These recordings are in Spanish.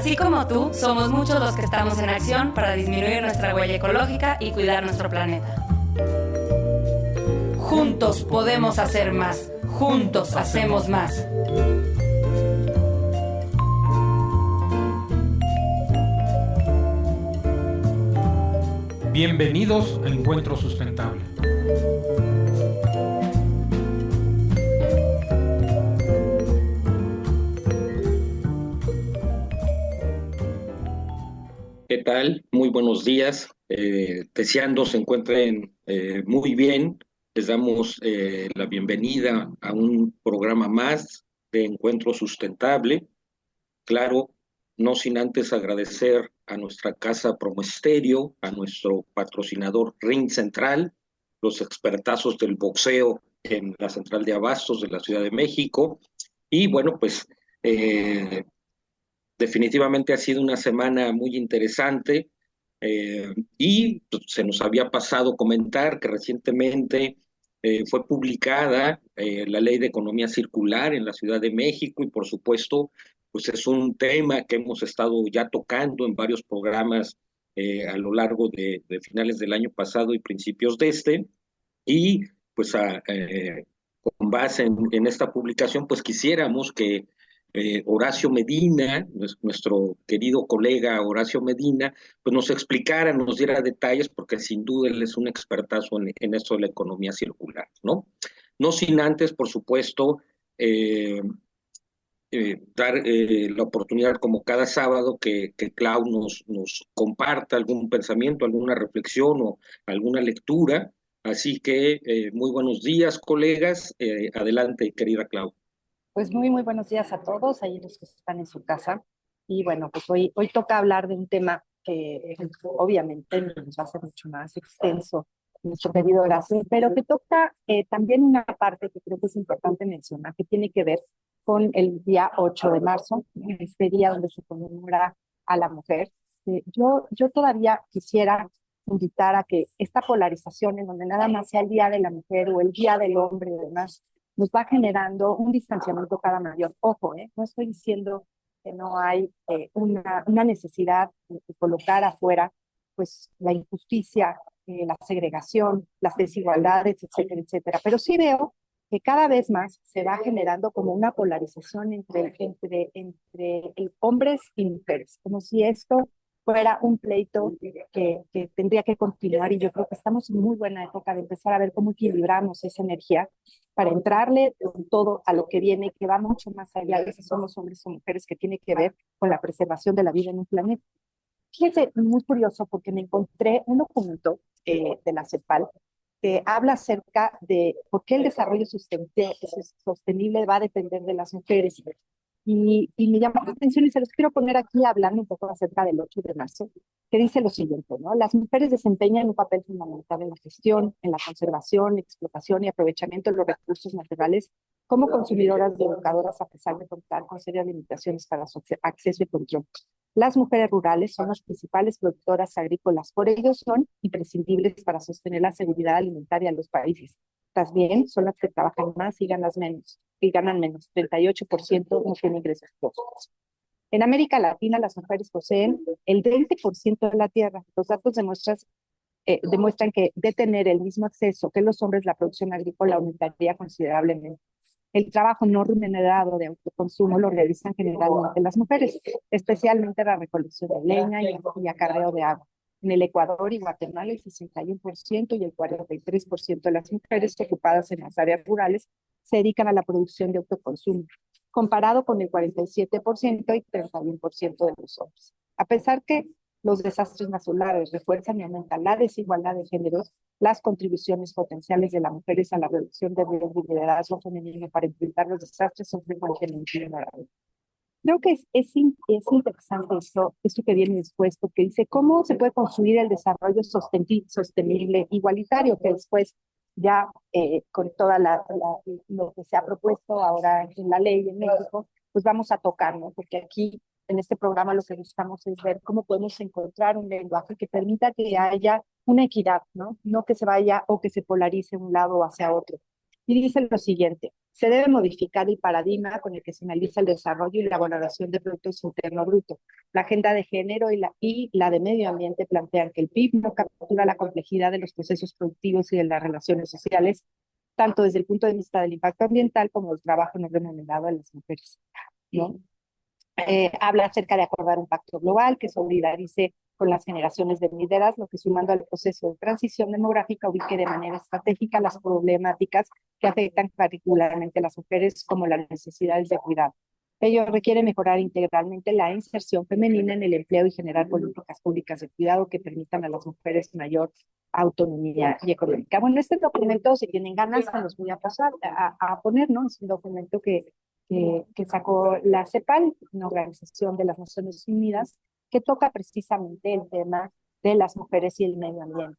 Así como tú, somos muchos los que estamos en acción para disminuir nuestra huella ecológica y cuidar nuestro planeta. Juntos podemos hacer más. Juntos hacemos más. Bienvenidos a Encuentro Sustentable. ¿Qué tal? Muy buenos días. Deseando se encuentren muy bien. Les damos la bienvenida a un programa más de Encuentro Sustentable. Claro, no sin antes agradecer a nuestra casa Promoesterio, a nuestro patrocinador Ring Central, los expertazos del boxeo en la Central de Abastos de la Ciudad de México. Y bueno, pues definitivamente ha sido una semana muy interesante y pues, se nos había pasado comentar que recientemente fue publicada la Ley de Economía Circular en la Ciudad de México y por supuesto pues es un tema que hemos estado ya tocando en varios programas a lo largo de finales del año pasado y principios de este y pues con base en esta publicación pues quisiéramos que Horacio Medina, nuestro querido colega Horacio Medina, pues nos explicara, nos diera detalles, porque sin duda él es un expertazo en esto de la economía circular, ¿no? No sin antes, por supuesto, dar la oportunidad, como cada sábado, que Clau nos comparta algún pensamiento, alguna reflexión o alguna lectura. Así que muy buenos días, colegas. Adelante, querida Clau. Pues muy buenos días a todos, ahí los que están en su casa. Y bueno, pues hoy toca hablar de un tema que obviamente nos va a ser mucho más extenso, nuestro querido Horacio, pero que toca también una parte que creo que es importante mencionar, que tiene que ver con el día 8 de marzo, este día donde se conmemora a la mujer. Yo todavía quisiera invitar a que esta polarización en donde nada más sea el día de la mujer o el día del hombre y demás, nos va generando un distanciamiento cada mayor. Ojo, no estoy diciendo que no hay una necesidad de colocar afuera pues la injusticia, la segregación, las desigualdades, etcétera, etcétera. Pero sí veo que cada vez más se va generando como una polarización entre hombres y mujeres, como si esto fuera un pleito que tendría que continuar, y yo creo que estamos en muy buena época de empezar a ver cómo equilibramos esa energía para entrarle con todo a lo que viene, que va mucho más allá de si somos hombres o mujeres, que tiene que ver con la preservación de la vida en un planeta. Fíjense, muy curioso, porque me encontré un documento de la CEPAL que habla acerca de por qué el desarrollo sostenible va a depender de las mujeres. Y me llamó la atención y se los quiero poner aquí hablando un poco acerca del 8 de marzo, que dice lo siguiente, ¿no? Las mujeres desempeñan un papel fundamental en la gestión, en la conservación, explotación y aprovechamiento de los recursos naturales como consumidoras y educadoras, a pesar de contar con serias limitaciones para su acceso y control. Las mujeres rurales son las principales productoras agrícolas, por ello son imprescindibles para sostener la seguridad alimentaria de los países. También son las que trabajan más y ganan menos. 38% no tienen ingresos propios. En América Latina, las mujeres poseen el 20% de la tierra. Los datos demuestran que de tener el mismo acceso que los hombres, la producción agrícola aumentaría considerablemente. El trabajo no remunerado de autoconsumo lo realizan generalmente las mujeres, especialmente la recolección de leña y acarreo de agua. En el Ecuador y Guatemala, el 61% y el 43% de las mujeres ocupadas en las áreas rurales se dedican a la producción de autoconsumo, comparado con el 47% y 31% de los hombres. A pesar que los desastres naturales refuerzan y aumentan la desigualdad de géneros, las contribuciones potenciales de las mujeres a la reducción de riesgo y liderazgo femenino para enfrentar los desastres son frecuentemente ignorados. Creo que es interesante esto que viene después, porque dice cómo se puede construir el desarrollo sostenible igualitario, que después ya con toda lo que se ha propuesto ahora en la ley en México, pues vamos a tocar, ¿no? Porque aquí en este programa lo que buscamos es ver cómo podemos encontrar un lenguaje que permita que haya una equidad, ¿no? No que se vaya o que se polarice un lado hacia otro. Y dice lo siguiente: Se debe modificar el paradigma con el que se analiza el desarrollo y la valoración de Productos Interno Bruto. La agenda de género y la de medio ambiente plantean que el PIB no captura la complejidad de los procesos productivos y de las relaciones sociales, tanto desde el punto de vista del impacto ambiental como del trabajo no remunerado de las mujeres, ¿no? Habla acerca de acordar un pacto global que solidarice con las generaciones venideras, lo que sumando al proceso de transición demográfica ubique de manera estratégica las problemáticas que afectan particularmente a las mujeres, como las necesidades de cuidado. Ello requiere mejorar integralmente la inserción femenina en el empleo y generar políticas públicas de cuidado que permitan a las mujeres mayor autonomía y económica. Bueno, este documento, si tienen ganas, se los voy a pasar a poner, ¿no? Es un documento que sacó la CEPAL, una organización de las Naciones Unidas, que toca precisamente el tema de las mujeres y el medio ambiente.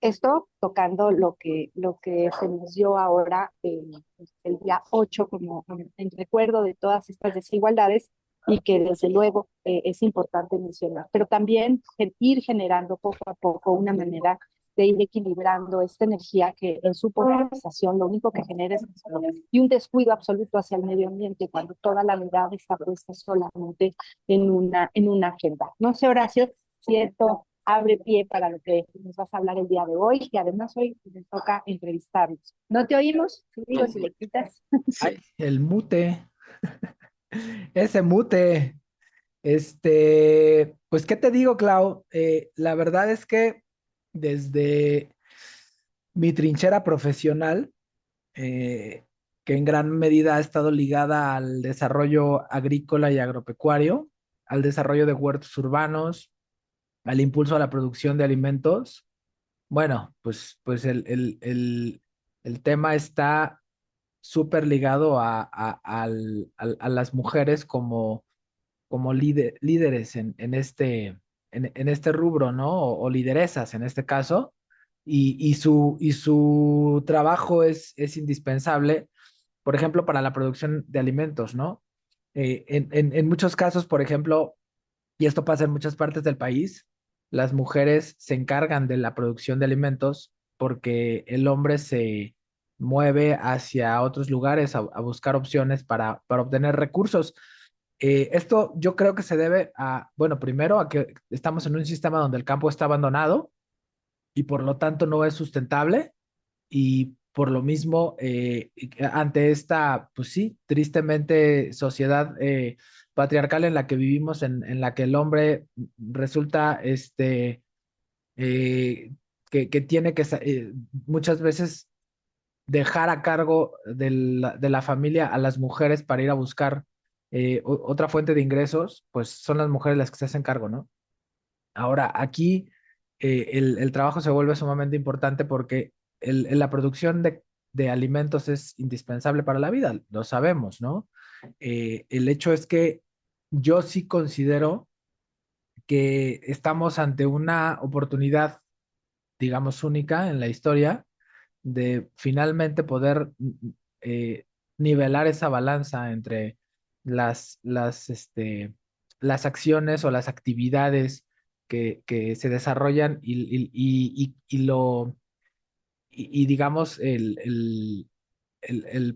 Esto tocando lo que se nos dio ahora el día 8 como en recuerdo de todas estas desigualdades y que desde luego es importante mencionar, pero también ir generando poco a poco una manera de ir equilibrando esta energía que en su polarización lo único que genera es y un descuido absoluto hacia el medio ambiente cuando toda la mirada está puesta solamente en una agenda. No sé, Horacio, si esto abre pie para lo que nos vas a hablar el día de hoy, y además hoy nos toca entrevistarnos. ¿No te oímos? Digo, si le quitas. Ay, el mute. Ese mute. Pues, ¿qué te digo, Clau? La verdad es que desde mi trinchera profesional, que en gran medida ha estado ligada al desarrollo agrícola y agropecuario, al desarrollo de huertos urbanos, al impulso a la producción de alimentos. Bueno, pues el tema está súper ligado a las mujeres como líderes en este rubro, ¿no? O lideresas en este caso, y su trabajo es indispensable, por ejemplo, para la producción de alimentos, ¿no? En muchos casos, por ejemplo, y esto pasa en muchas partes del país, las mujeres se encargan de la producción de alimentos porque el hombre se mueve hacia otros lugares a buscar opciones para obtener recursos. Esto yo creo que se debe a, bueno, primero a que estamos en un sistema donde el campo está abandonado y por lo tanto no es sustentable, y por lo mismo, ante esta, pues sí, tristemente sociedad patriarcal en la que vivimos, en la que el hombre resulta, eh, que tiene que muchas veces dejar a cargo de la familia a las mujeres para ir a buscar otra fuente de ingresos, pues son las mujeres las que se hacen cargo, ¿no? Ahora, aquí el trabajo se vuelve sumamente importante porque la producción de alimentos es indispensable para la vida, lo sabemos, ¿no? El hecho es que yo sí considero que estamos ante una oportunidad, digamos, única en la historia de finalmente poder eh, nivelar esa balanza entre las acciones o las actividades que se desarrollan y digamos el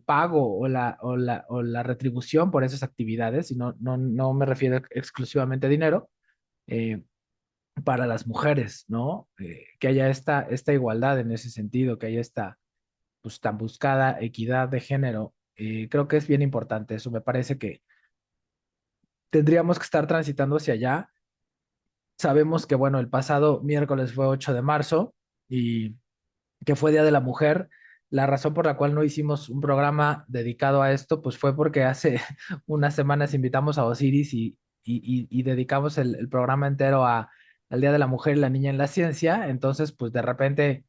pago o la retribución por esas actividades, y no me refiero exclusivamente a dinero, eh, para las mujeres, ¿no? Que haya esta igualdad en ese sentido, que haya esta pues tan buscada equidad de género. Creo que es bien importante eso. Me parece que tendríamos que estar transitando hacia allá. Sabemos que, bueno, el pasado miércoles fue 8 de marzo y que fue Día de la Mujer. La razón por la cual no hicimos un programa dedicado a esto, pues fue porque hace unas semanas invitamos a Osiris y dedicamos el programa entero al Día de la Mujer y la Niña en la Ciencia. Entonces, pues de repente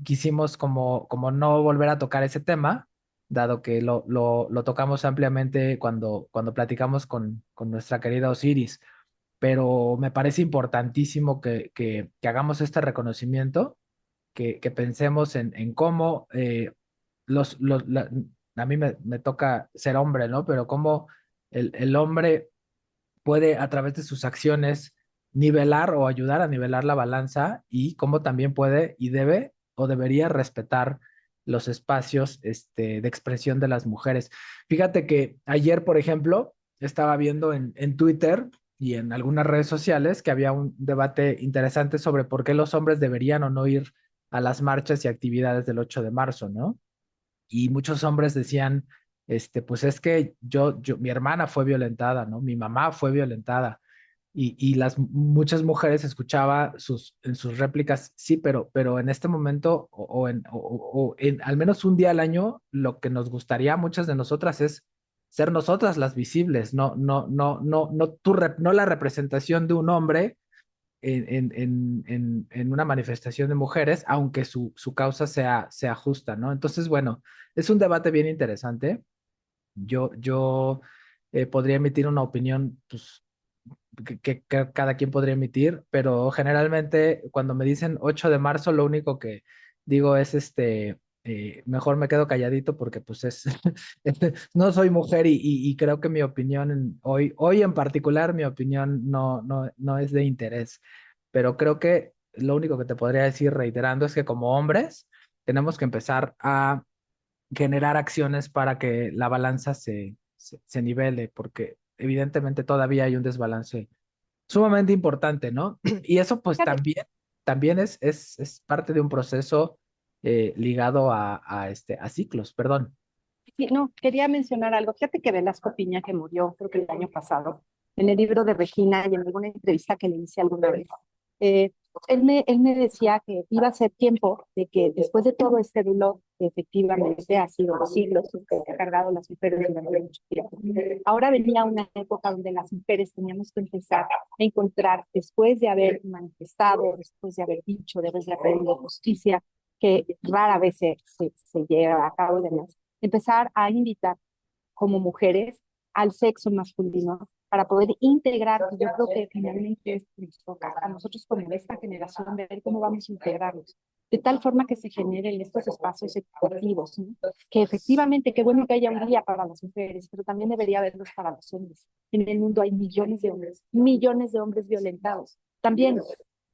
quisimos como no volver a tocar ese tema, dado que lo tocamos ampliamente cuando platicamos con nuestra querida Osiris. Pero me parece importantísimo que hagamos este reconocimiento, que pensemos en cómo a mí me toca ser hombre, ¿no? Pero cómo el hombre puede a través de sus acciones nivelar o ayudar a nivelar la balanza, y cómo también puede y debe o debería respetar los espacios de expresión de las mujeres. Fíjate que ayer, por ejemplo, estaba viendo en Twitter y en algunas redes sociales que había un debate interesante sobre por qué los hombres deberían o no ir a las marchas y actividades del 8 de marzo, ¿no? Y muchos hombres decían, pues es que mi hermana fue violentada, ¿no? Mi mamá fue violentada. Y muchas mujeres escuchaba en sus réplicas, sí, pero en este momento o en al menos un día al año, lo que nos gustaría a muchas de nosotras es ser nosotras las visibles, no la representación de un hombre en una manifestación de mujeres, aunque su causa sea justa, ¿no? Entonces, bueno, es un debate bien interesante. Yo podría emitir una opinión, pues, que cada quien podría emitir, pero generalmente cuando me dicen 8 de marzo, lo único que digo es mejor me quedo calladito porque pues no soy mujer y creo que mi opinión hoy en particular, mi opinión no es de interés, pero creo que lo único que te podría decir reiterando es que como hombres tenemos que empezar a generar acciones para que la balanza se nivele, porque evidentemente todavía hay un desbalance sumamente importante, ¿no? Y eso pues también es parte de un proceso ligado a ciclos, perdón. Sí, no, quería mencionar algo. Fíjate que Velasco Piña, que murió creo que el año pasado, en el libro de Regina y en alguna entrevista que le hice alguna vez, eh, él me decía que iba a ser tiempo de que después de todo este dolor que efectivamente ha sido siglos que ha cargado las mujeres durante mucho tiempo, ahora venía una época donde las mujeres teníamos que empezar a encontrar, después de haber manifestado, después de haber dicho, después de haber pedido justicia, que rara vez se lleva a cabo, demás, empezar a invitar como mujeres al sexo masculino para poder integrar, que yo creo que finalmente nos toca a nosotros como esta generación ver cómo vamos a integrarnos, de tal forma que se generen estos espacios equitativos, ¿no? Que efectivamente, qué bueno que haya un día para las mujeres, pero también debería haberlos para los hombres. En el mundo hay millones de hombres violentados. También,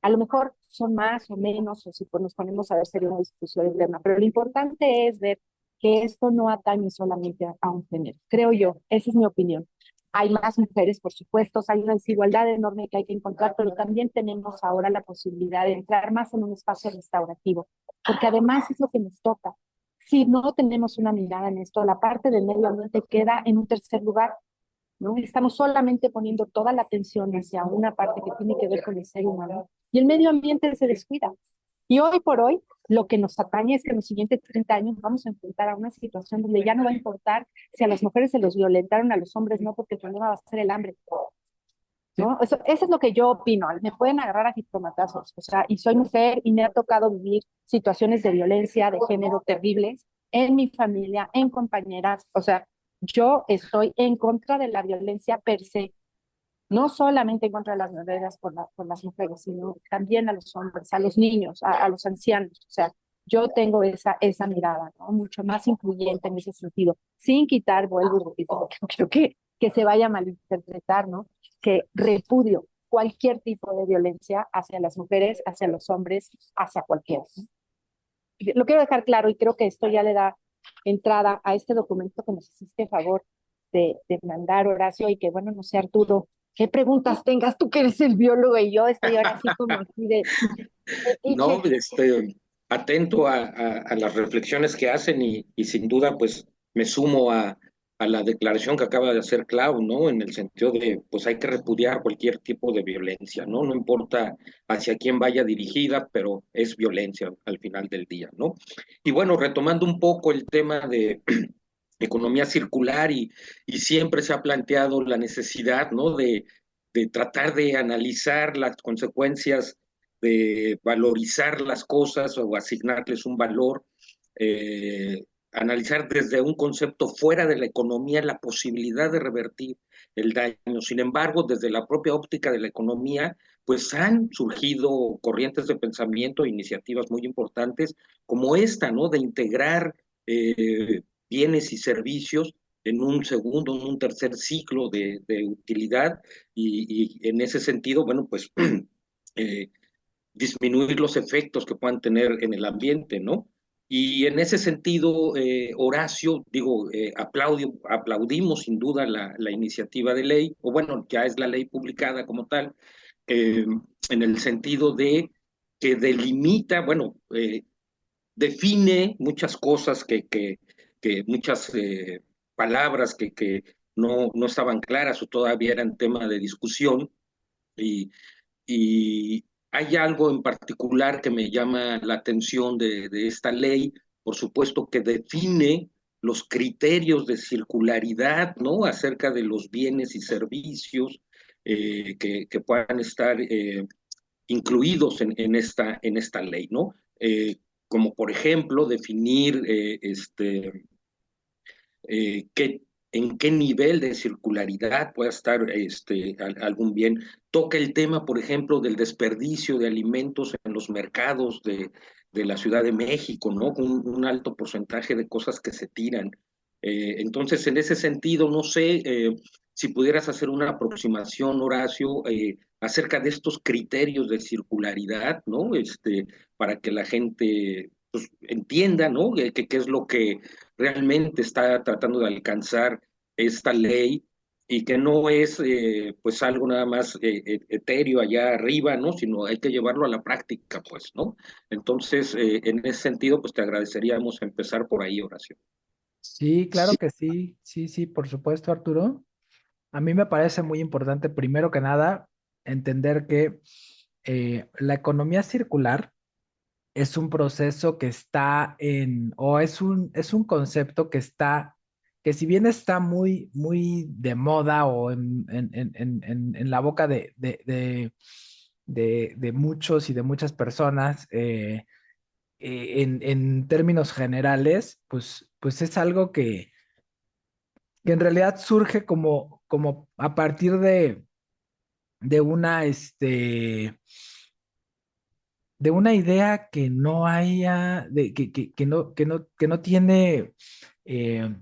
a lo mejor son más o menos, o si pues nos ponemos a ver, sería una discusión interna, pero lo importante es ver que esto no atañe solamente a un género, creo yo, esa es mi opinión. Hay más mujeres, por supuesto, hay una desigualdad enorme que hay que encontrar, pero también tenemos ahora la posibilidad de entrar más en un espacio restaurativo, porque además es lo que nos toca. Si no tenemos una mirada en esto, la parte del medio ambiente queda en un tercer lugar, ¿no? Estamos solamente poniendo toda la atención hacia una parte que tiene que ver con el ser humano y el medio ambiente se descuida. Y hoy por hoy, lo que nos atañe es que en los siguientes 30 años vamos a enfrentar a una situación donde ya no va a importar si a las mujeres se los violentaron, a los hombres no, porque el problema va a ser el hambre, ¿no? Eso es lo que yo opino. Me pueden agarrar a jitomatazos, o sea, y soy mujer y me ha tocado vivir situaciones de violencia de género terribles en mi familia, en compañeras, o sea, yo estoy en contra de la violencia per se, no solamente en contra de las violencias por las mujeres, sino también a los hombres, a los niños, a los ancianos. O sea, yo tengo esa mirada, ¿no? Mucho más incluyente en ese sentido, sin quitar, vuelvo y repito, porque no creo que se vaya a malinterpretar, ¿no? Que repudio cualquier tipo de violencia hacia las mujeres, hacia los hombres, hacia cualquiera, ¿no? Lo quiero dejar claro y creo que esto ya le da entrada a este documento que nos hiciste favor de mandar, Horacio, y que, bueno, no sé, Arturo, qué preguntas tengas, tú que eres el biólogo y yo estoy ahora así como así de... No, atento a las reflexiones que hacen y sin duda pues me sumo a la declaración que acaba de hacer Clau, ¿no? En el sentido de pues hay que repudiar cualquier tipo de violencia, ¿no? No importa hacia quién vaya dirigida, pero es violencia al final del día, ¿no? Y bueno, retomando un poco el tema de economía circular y siempre se ha planteado la necesidad, ¿no? De tratar de analizar las consecuencias de valorizar las cosas o asignarles un valor, analizar desde un concepto fuera de la economía la posibilidad de revertir el daño. Sin embargo, desde la propia óptica de la economía, pues han surgido corrientes de pensamiento e iniciativas muy importantes como esta, ¿no? De integrar bienes y servicios en un segundo, en un tercer ciclo de utilidad y en ese sentido, bueno, pues disminuir los efectos que puedan tener en el ambiente, ¿no? Y en ese sentido, Horacio, digo, aplaudimos sin duda la iniciativa de ley, o bueno, ya es la ley publicada como tal, eh, en el sentido de que delimita, bueno, define muchas cosas que muchas palabras que no estaban claras o todavía eran tema de discusión. Y, y hay algo en particular que me llama la atención de esta ley, por supuesto que define los criterios de circularidad, ¿no? Acerca de los bienes y servicios que puedan estar incluidos en esta ley, ¿no? Como por ejemplo definir qué, en qué nivel de circularidad pueda estar algún bien. Toca el tema, por ejemplo, del desperdicio de alimentos en los mercados de la Ciudad de México, ¿no? Un alto porcentaje de cosas que se tiran. Entonces, en ese sentido, no sé si pudieras hacer una aproximación, Horacio, acerca de estos criterios de circularidad, ¿no? Para que la gente pues, entienda, ¿no? Qué es lo que realmente está tratando de alcanzar esta ley y que no es pues algo nada más etéreo allá arriba, ¿no? Sino hay que llevarlo a la práctica, pues, ¿no? Entonces, en ese sentido, pues te agradeceríamos empezar por ahí, Horacio. Sí, claro que sí, sí, sí, por supuesto, Arturo. A mí me parece muy importante, primero que nada, entender que la economía circular es un proceso que está o es un concepto que está, que si bien está muy, muy de moda o en la boca de muchos y de muchas personas, en términos generales, pues es algo que en realidad surge como a partir de una, de una idea que no haya, que no tiene, eh,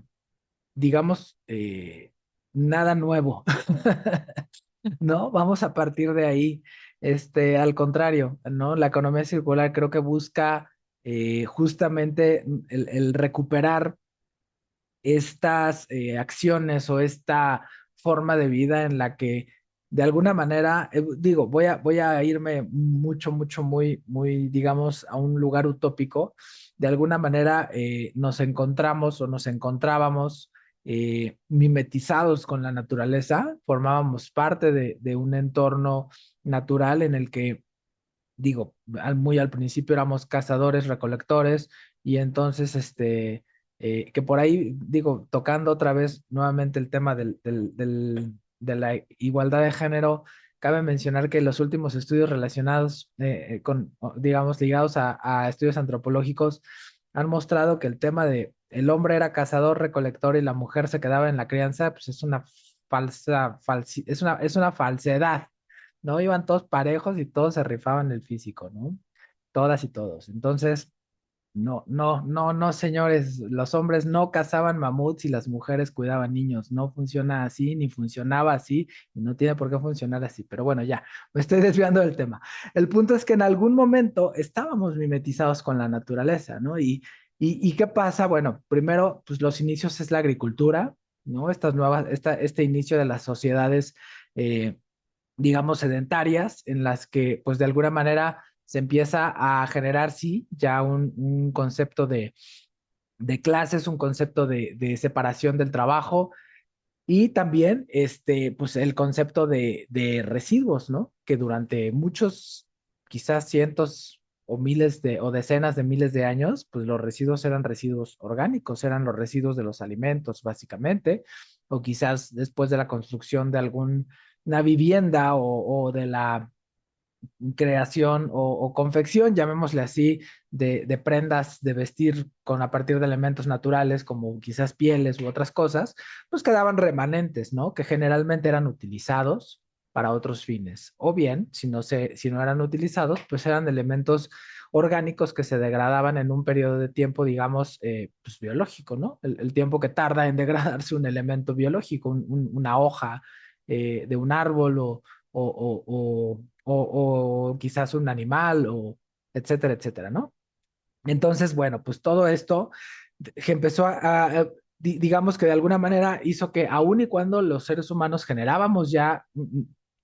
digamos, nada nuevo, ¿no? Vamos a partir de ahí. Al contrario, ¿no? La economía circular creo que busca justamente el recuperar estas acciones o esta forma de vida en la que de alguna manera, digo, voy a irme mucho, mucho, muy, muy, digamos, a un lugar utópico. De alguna manera nos encontramos o nos encontrábamos mimetizados con la naturaleza, formábamos parte de un entorno natural en el que digo, muy al principio éramos cazadores, recolectores, y entonces, que por ahí, digo, tocando otra vez nuevamente el tema de la igualdad de género, cabe mencionar que los últimos estudios relacionados digamos, ligados a estudios antropológicos, han mostrado que el tema de el hombre era cazador, recolector y la mujer se quedaba en la crianza, pues es una es una falsedad, ¿no? Iban todos parejos y todos se rifaban el físico, ¿no? Todas y todos. Entonces, no, señores, los hombres no cazaban mamuts y las mujeres cuidaban niños. No funciona así, ni funcionaba así, y no tiene por qué funcionar así. Pero bueno, ya, me estoy desviando del tema. El punto es que en algún momento estábamos mimetizados con la naturaleza, ¿no? Y ¿qué pasa? Bueno, primero, pues los inicios es la agricultura, ¿no? Este inicio de las sociedades. Digamos, sedentarias, en las que, pues, de alguna manera se empieza a generar, sí, ya un concepto de clases, un concepto de separación del trabajo y también, pues, el concepto de residuos, ¿no? Que durante muchos, quizás cientos o miles o decenas de miles de años, pues los residuos eran residuos orgánicos, eran los residuos de los alimentos, básicamente, o quizás después de la construcción de alguna vivienda o de la creación o confección, llamémosle así, de prendas de vestir a partir de elementos naturales como quizás pieles u otras cosas, pues quedaban remanentes, ¿no? Que generalmente eran utilizados para otros fines. O bien, si no eran utilizados, pues eran elementos orgánicos que se degradaban en un periodo de tiempo, digamos, pues biológico, ¿no? El tiempo que tarda en degradarse un elemento biológico, una hoja de un árbol o quizás un animal, o etcétera, etcétera, ¿no? Entonces, bueno, pues todo esto empezó digamos que de alguna manera hizo que aun y cuando los seres humanos generábamos ya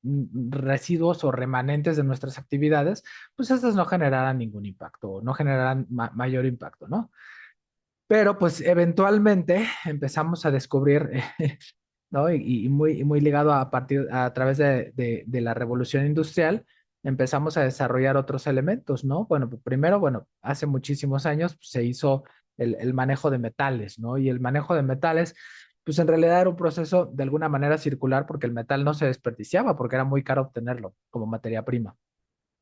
residuos o remanentes de nuestras actividades, pues estas no generaran ningún impacto, no generaran mayor impacto, ¿no? Pero pues eventualmente empezamos a descubrir, ¿no? Muy ligado a través de la revolución industrial, empezamos a desarrollar otros elementos, ¿no? Bueno, pues primero, bueno, hace muchísimos años pues, se hizo el manejo de metales, ¿no? Y el manejo de metales, pues en realidad era un proceso de alguna manera circular porque el metal no se desperdiciaba, porque era muy caro obtenerlo como materia prima.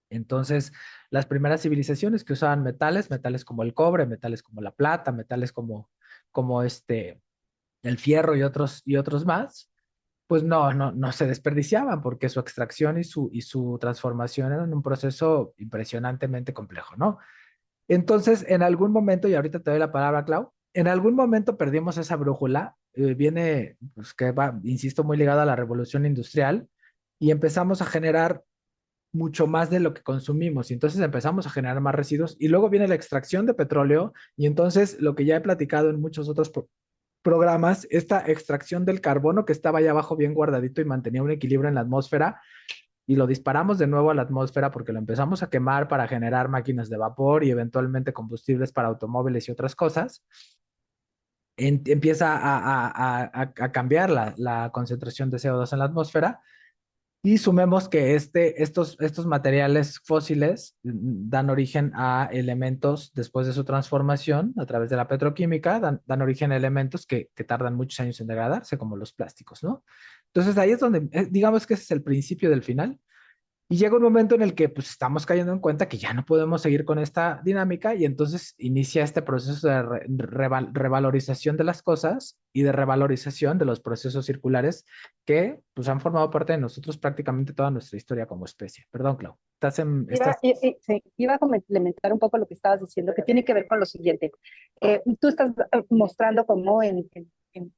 Entonces, las primeras civilizaciones que usaban metales, metales como el cobre, metales como la plata, metales como el fierro y otros más, pues no se desperdiciaban porque su extracción y su transformación eran un proceso impresionantemente complejo, ¿no? Entonces, en algún momento, y ahorita te doy la palabra, Clau, en algún momento perdimos esa brújula, viene, pues que va, insisto, muy ligada a la revolución industrial, y empezamos a generar mucho más de lo que consumimos y entonces empezamos a generar más residuos y luego viene la extracción de petróleo y entonces lo que ya he platicado en muchos otros programas, esta extracción del carbono que estaba allá abajo bien guardadito y mantenía un equilibrio en la atmósfera y lo disparamos de nuevo a la atmósfera porque lo empezamos a quemar para generar máquinas de vapor y eventualmente combustibles para automóviles y otras cosas. Empieza a cambiar la concentración de CO2 en la atmósfera y sumemos que estos materiales fósiles dan origen a elementos después de su transformación a través de la petroquímica, dan origen a elementos que tardan muchos años en degradarse, como los plásticos, ¿no? Entonces ahí es donde, digamos que ese es el principio del final. Y llega un momento en el que pues estamos cayendo en cuenta que ya no podemos seguir con esta dinámica y entonces inicia este proceso de revalorización de las cosas y de revalorización de los procesos circulares que pues han formado parte de nosotros prácticamente toda nuestra historia como especie. Perdón, Clau. Sí, iba a complementar un poco lo que estabas diciendo, que tiene que ver con lo siguiente. Tú estás mostrando cómo en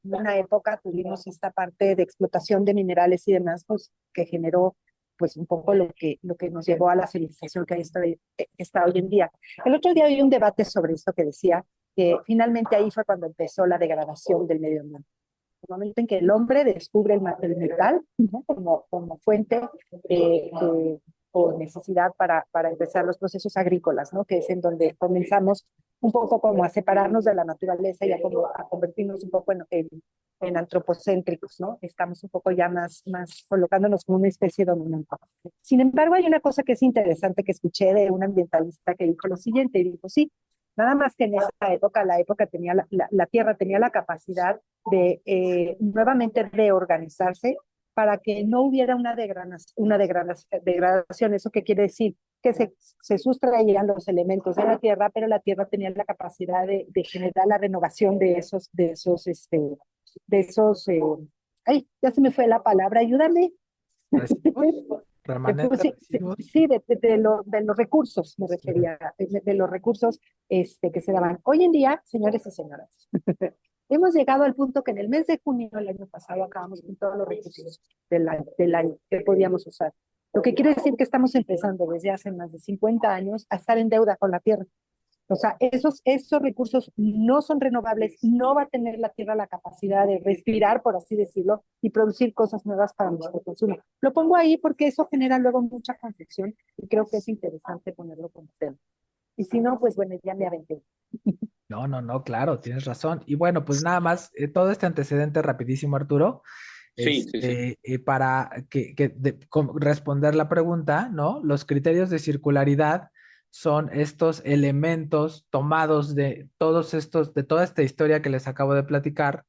una época tuvimos esta parte de explotación de minerales y demás, pues, que generó pues un poco lo que nos llevó a la civilización que está hoy en día. El otro día había un debate sobre esto que decía que finalmente ahí fue cuando empezó la degradación del medio ambiente. El momento en que el hombre descubre el metal, ¿no? como fuente o necesidad para empezar los procesos agrícolas, ¿no? Que es en donde comenzamos un poco como a separarnos de la naturaleza y a convertirnos un poco en antropocéntricos, ¿no? Estamos un poco ya más colocándonos como una especie dominante. Sin embargo, hay una cosa que es interesante que escuché de un ambientalista que dijo lo siguiente, y dijo, sí, nada más que en esa época, la Tierra tenía la capacidad de nuevamente reorganizarse para que no hubiera una degradación. ¿Eso qué quiere decir? Que se sustraían los elementos de la Tierra, pero la Tierra tenía la capacidad de generar la renovación ay, ya se me fue la palabra, ayúdame. Sí, de los recursos, me refería, de los recursos que se daban. Hoy en día, señores y señoras, hemos llegado al punto que en el mes de junio del año pasado acabamos con todos los recursos del año que podíamos usar. Lo que quiere decir que estamos empezando desde hace más de 50 años a estar en deuda con la Tierra. O sea, esos recursos no son renovables, no va a tener la Tierra la capacidad de respirar, por así decirlo, y producir cosas nuevas para nuestro consumo. Lo pongo ahí porque eso genera luego mucha confusión y creo que es interesante ponerlo como tema. Y si no, pues bueno, ya me aventé. No, claro, tienes razón. Y bueno, pues nada más, todo este antecedente rapidísimo, Arturo, Sí. para responder la pregunta, ¿no? Los criterios de circularidad son estos elementos tomados de toda esta historia que les acabo de platicar,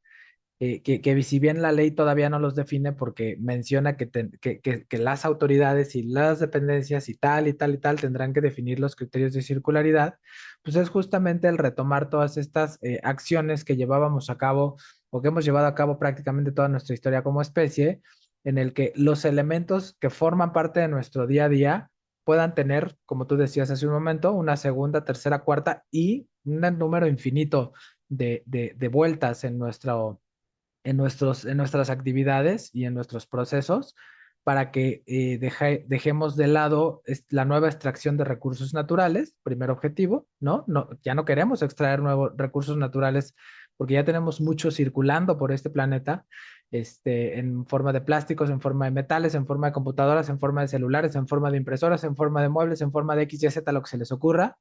que si bien la ley todavía no los define porque menciona que las autoridades y las dependencias y tal tendrán que definir los criterios de circularidad, pues es justamente el retomar todas estas acciones que llevábamos a cabo o que hemos llevado a cabo prácticamente toda nuestra historia como especie, en el que los elementos que forman parte de nuestro día a día puedan tener, como tú decías hace un momento, una segunda, tercera, cuarta y un número infinito de vueltas en nuestras actividades y en nuestros procesos para que dejemos de lado la nueva extracción de recursos naturales, primer objetivo, ¿no? Ya no queremos extraer nuevos recursos naturales porque ya tenemos mucho circulando por este planeta, en forma de plásticos, en forma de metales, en forma de computadoras, en forma de celulares, en forma de impresoras, en forma de muebles, en forma de X, Y, Z, lo que se les ocurra,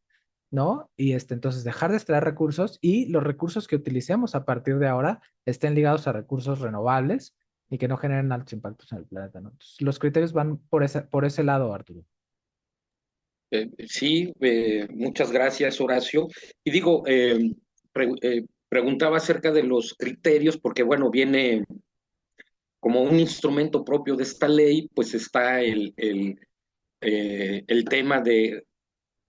¿no? Y entonces dejar de extraer recursos y los recursos que utilicemos a partir de ahora estén ligados a recursos renovables y que no generen altos impactos en el planeta, ¿no? Entonces, los criterios van por ese lado, Arturo. Sí, muchas gracias, Horacio. Y digo, preguntaba acerca de los criterios, porque bueno, viene como un instrumento propio de esta ley, pues está el tema de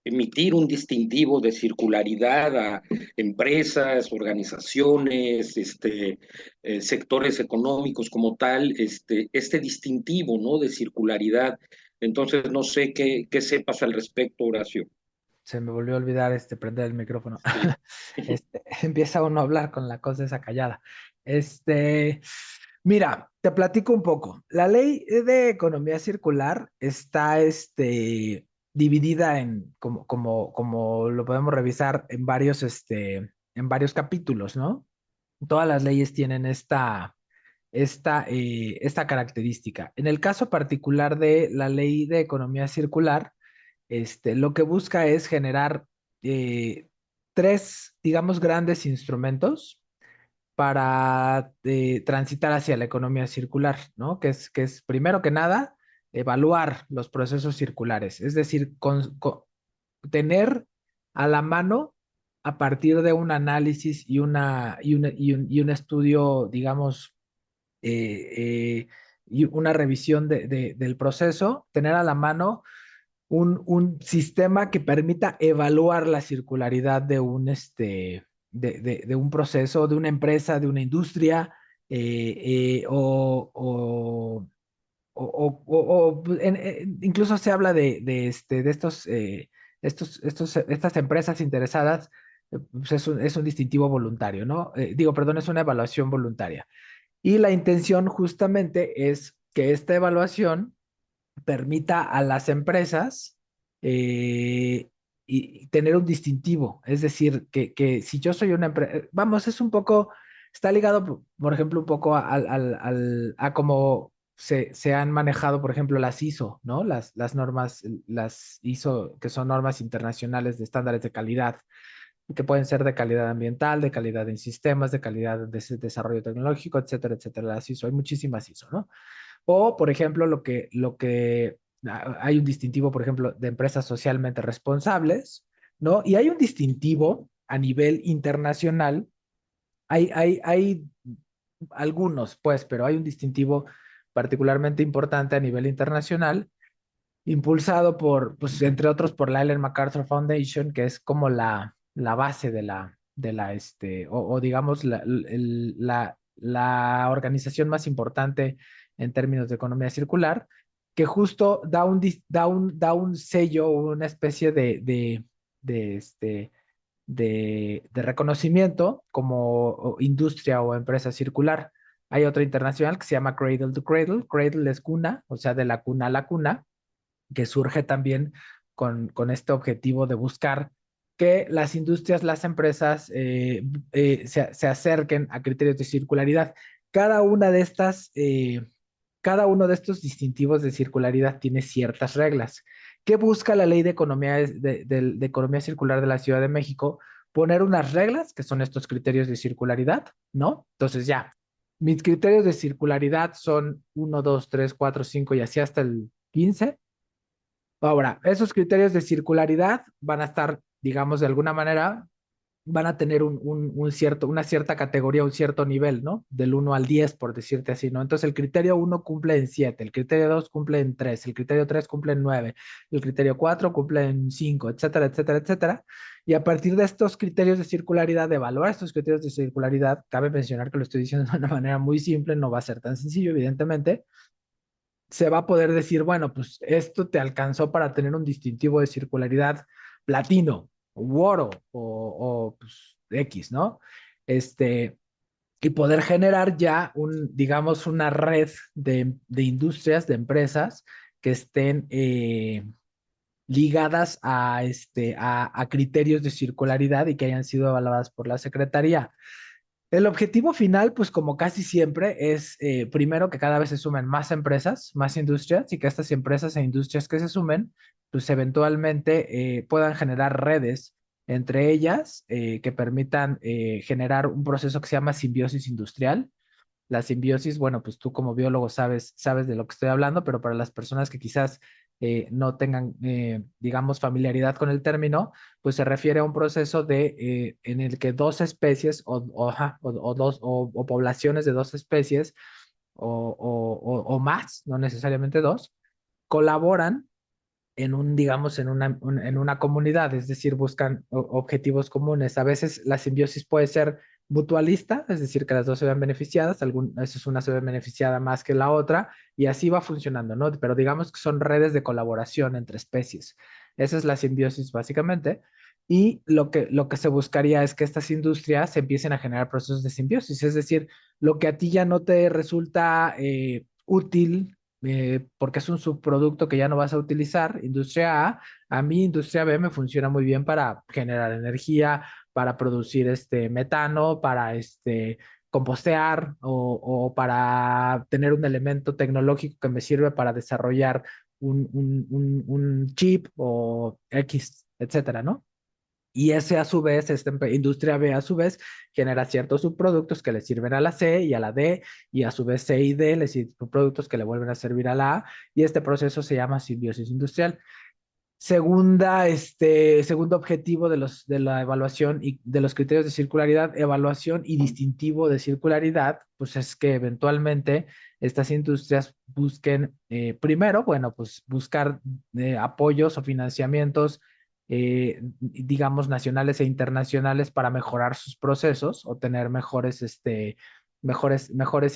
emitir un distintivo de circularidad a empresas, organizaciones, sectores económicos como tal, este distintivo, ¿no? De circularidad. Entonces, no sé qué sepas al respecto, Horacio. Se me volvió a olvidar prender el micrófono. Sí. Empieza uno a hablar con la cosa esa callada. Mira, te platico un poco. La ley de economía circular está dividida como lo podemos revisar en varios capítulos, ¿no? Todas las leyes tienen esta característica. En el caso particular de la ley de economía circular, lo que busca es generar tres, digamos, grandes instrumentos para transitar hacia la economía circular, ¿no? Que es primero que nada, evaluar los procesos circulares, es decir, tener a la mano a partir de un análisis y un estudio, digamos, y una revisión del proceso, tener a la mano un sistema que permita evaluar la circularidad de un proceso, de una empresa, de una industria, incluso se habla de estas empresas interesadas, pues es un distintivo voluntario, ¿no? Digo, perdón, es una evaluación voluntaria. Y la intención justamente es que esta evaluación permita a las empresas y tener un distintivo. Es decir, que si yo soy una empresa, vamos, es un poco, está ligado, por ejemplo, un poco a cómo se han manejado, por ejemplo, las ISO, ¿no? Las normas, las ISO, que son normas internacionales de estándares de calidad, que pueden ser de calidad ambiental, de calidad en sistemas, de calidad de desarrollo tecnológico, etcétera, etcétera. Las ISO, hay muchísimas ISO, ¿no? O, por ejemplo, hay un distintivo, por ejemplo, de empresas socialmente responsables, ¿no? Y hay un distintivo a nivel internacional. Hay algunos, pues, pero hay un distintivo particularmente importante a nivel internacional, impulsado pues, entre otros, por la Ellen MacArthur Foundation, que es como la base o digamos, la organización más importante en términos de economía circular, que justo da un sello, una especie de reconocimiento como industria o empresa circular. Hay otra internacional que se llama Cradle to Cradle. Cradle es cuna, o sea, de la cuna a la cuna, que surge también con este objetivo de buscar que las industrias, las empresas se acerquen a criterios de circularidad. Cada una de estas, cada uno de estos distintivos de circularidad tiene ciertas reglas. ¿Qué busca la ley de economía circular de la Ciudad de México? Poner unas reglas, que son estos criterios de circularidad, ¿no? Entonces ya, mis criterios de circularidad son 1, 2, 3, 4, 5 y así hasta el 15. Ahora, esos criterios de circularidad van a estar, digamos, de alguna manera, van a tener una cierta categoría, un cierto nivel, ¿no? Del 1 al 10, por decirte así, ¿no? Entonces, el criterio 1 cumple en 7, el criterio 2 cumple en 3, el criterio 3 cumple en 9, el criterio 4 cumple en 5, etcétera, etcétera, etcétera. Y a partir de estos criterios de circularidad, de evaluar estos criterios de circularidad, cabe mencionar que lo estoy diciendo de una manera muy simple, no va a ser tan sencillo, evidentemente, se va a poder decir, bueno, pues esto te alcanzó para tener un distintivo de circularidad platino, o oro, o pues, X, ¿no? y poder generar ya digamos, una red de industrias, de empresas que estén ligadas a criterios de circularidad y que hayan sido avaladas por la Secretaría. El objetivo final, pues como casi siempre, es primero que cada vez se sumen más empresas, más industrias, y que estas empresas e industrias que se sumen, pues eventualmente puedan generar redes entre ellas que permitan generar un proceso que se llama simbiosis industrial. La simbiosis, bueno, pues tú como biólogo sabes de lo que estoy hablando, pero para las personas que quizás no tengan, digamos, familiaridad con el término, pues se refiere a un proceso en el que dos especies o poblaciones de dos especies o más, no necesariamente dos, colaboran digamos, en una comunidad, es decir, buscan objetivos comunes. A veces la simbiosis puede ser mutualista, es decir, que las dos se ven beneficiadas, a veces una se ve beneficiada más que la otra, y así va funcionando, ¿no? Pero digamos que son redes de colaboración entre especies. Esa es la simbiosis básicamente. Y lo que se buscaría es que estas industrias empiecen a generar procesos de simbiosis, es decir, lo que a ti ya no te resulta útil porque es un subproducto que ya no vas a utilizar, industria a mí industria B me funciona muy bien para generar energía, para producir metano, para compostear o para tener un elemento tecnológico que me sirve para desarrollar un chip o X, etcétera, ¿no? Y ese a su vez, esta industria B a su vez genera ciertos subproductos que le sirven a la C y a la D, y a su vez C y D le sirven subproductos que le vuelven a servir a la A, y este proceso se llama simbiosis industrial. Segundo objetivo de la evaluación y de los criterios de circularidad, evaluación y distintivo de circularidad, pues es que eventualmente estas industrias busquen, primero, bueno, pues buscar apoyos o financiamientos, digamos, nacionales e internacionales para mejorar sus procesos o tener mejores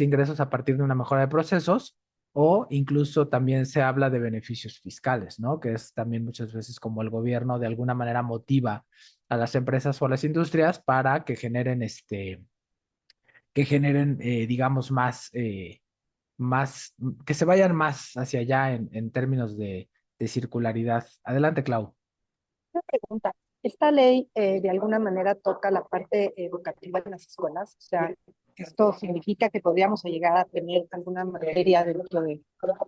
ingresos a partir de una mejora de procesos, o incluso también se habla de beneficios fiscales, ¿no? Que es también muchas veces como el gobierno de alguna manera motiva a las empresas o a las industrias para que generen, digamos, que se vayan más hacia allá en términos de circularidad. Adelante, Clau. Una pregunta. ¿Esta ley de alguna manera toca la parte educativa en las escuelas? O sea, ¿esto significa que podríamos llegar a tener alguna materia dentro de